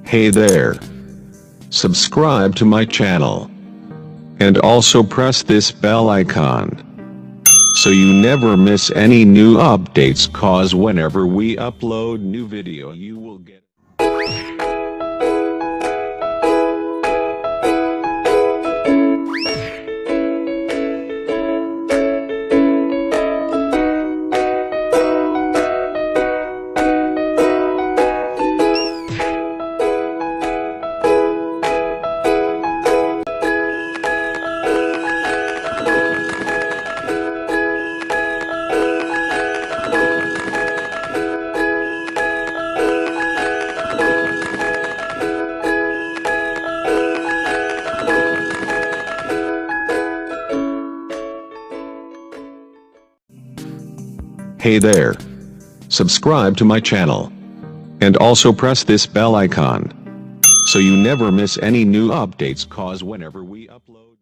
Hey there. Subscribe to my channel. And also press this bell icon, so you never miss any new updates, cause whenever we upload new video you will get. Hey there. Subscribe to my channel. And also press this bell icon, so you never miss any new updates, cause whenever we upload